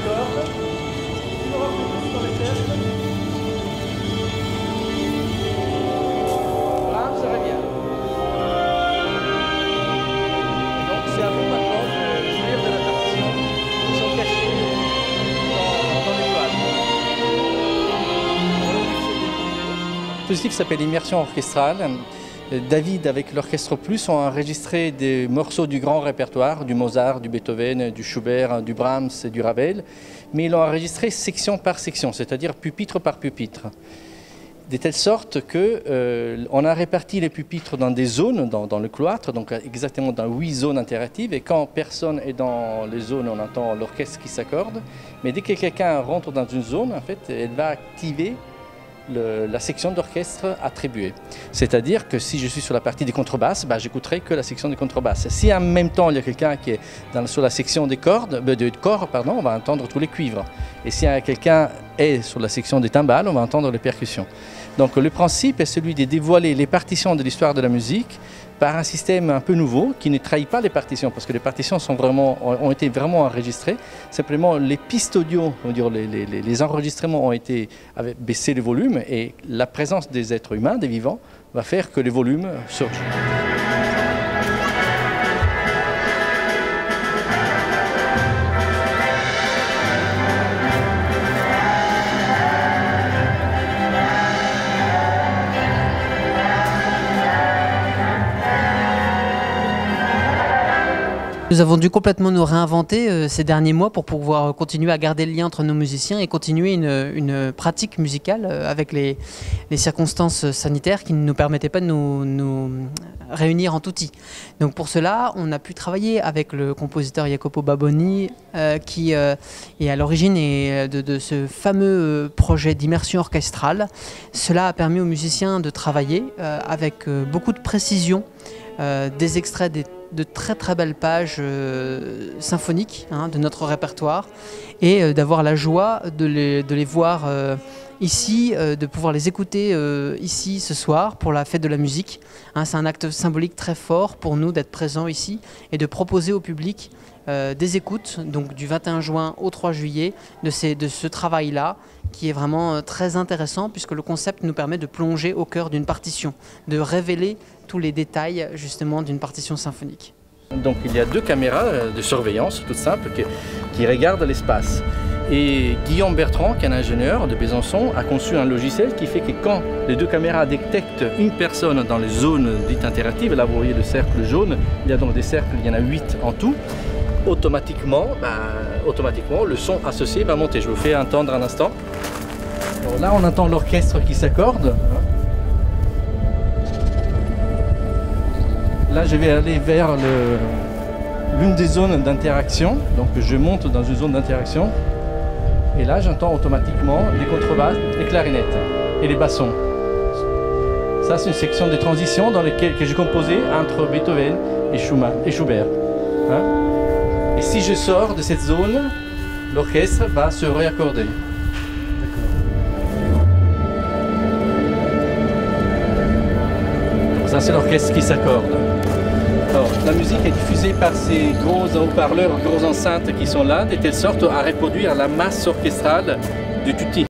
s'accorde, on refocus sur l'orchestre. Brahms revient. Et donc c'est à vous maintenant de jouir de la partition qui sont cachées dans les toiles. Le dispositif s'appelle Immersion orchestrale. David, avec l'Orchestre Plus, ont enregistré des morceaux du grand répertoire, du Mozart, du Beethoven, du Schubert, du Brahms et du Ravel, mais ils l'ont enregistré section par section, c'est-à-dire pupitre par pupitre. De telle sorte qu'on a réparti les pupitres dans des zones, dans le cloître, donc exactement dans 8 zones interactives, et quand personne est dans les zones, on entend l'orchestre qui s'accorde, mais dès que quelqu'un rentre dans une zone, en fait, elle va activer la section d'orchestre attribuée. C'est-à-dire que si je suis sur la partie des contrebasses, j'écouterai que la section des contrebasses. Si en même temps il y a quelqu'un qui est sur la section des corps, on va entendre tous les cuivres. Et si quelqu'un est sur la section des timbales, on va entendre les percussions. Donc le principe est celui de dévoiler les partitions de l'histoire de la musique par un système un peu nouveau qui ne trahit pas les partitions, parce que les partitions ont été vraiment enregistrées. Simplement, les pistes audio, on va dire, les enregistrements ont été baissés le volume, et la présence des êtres humains, des vivants, va faire que les volumes surgent. Nous avons dû complètement nous réinventer ces derniers mois pour pouvoir continuer à garder le lien entre nos musiciens et continuer une pratique musicale avec les circonstances sanitaires qui ne nous permettaient pas de nous réunir en tutti. Donc pour cela, on a pu travailler avec le compositeur Jacopo Baboni qui est à l'origine de ce fameux projet d'immersion orchestrale. Cela a permis aux musiciens de travailler avec beaucoup de précision, des extraits de très très belles pages symphoniques de notre répertoire, et d'avoir la joie de les voir ici, de pouvoir les écouter ici ce soir pour la fête de la musique. C'est un acte symbolique très fort pour nous d'être présents ici et de proposer au public des écoutes, donc du 21 juin au 3 juillet, de ce travail-là, qui est vraiment très intéressant, puisque le concept nous permet de plonger au cœur d'une partition, de révéler tous les détails justement d'une partition symphonique. Donc il y a 2 caméras de surveillance toutes simples qui regardent l'espace. Et Guillaume Bertrand, qui est un ingénieur de Besançon, a conçu un logiciel qui fait que quand les 2 caméras détectent une personne dans les zones dites interactives, là vous voyez le cercle jaune, il y a donc des cercles, il y en a 8 en tout, automatiquement le son associé va monter. Je vous fais entendre un instant. Alors là on entend l'orchestre qui s'accorde. Là je vais aller vers l'une des zones d'interaction, donc je monte dans une zone d'interaction, et là j'entends automatiquement les contrebasses, les clarinettes et les bassons. Ça c'est une section de transition dans laquelle j'ai composé entre Beethoven et Schubert. Et si je sors de cette zone, l'orchestre va se réaccorder. Ça c'est l'orchestre qui s'accorde. Alors, la musique est diffusée par ces gros haut-parleurs, grosses enceintes qui sont là, de telle sorte à reproduire la masse orchestrale du tutti.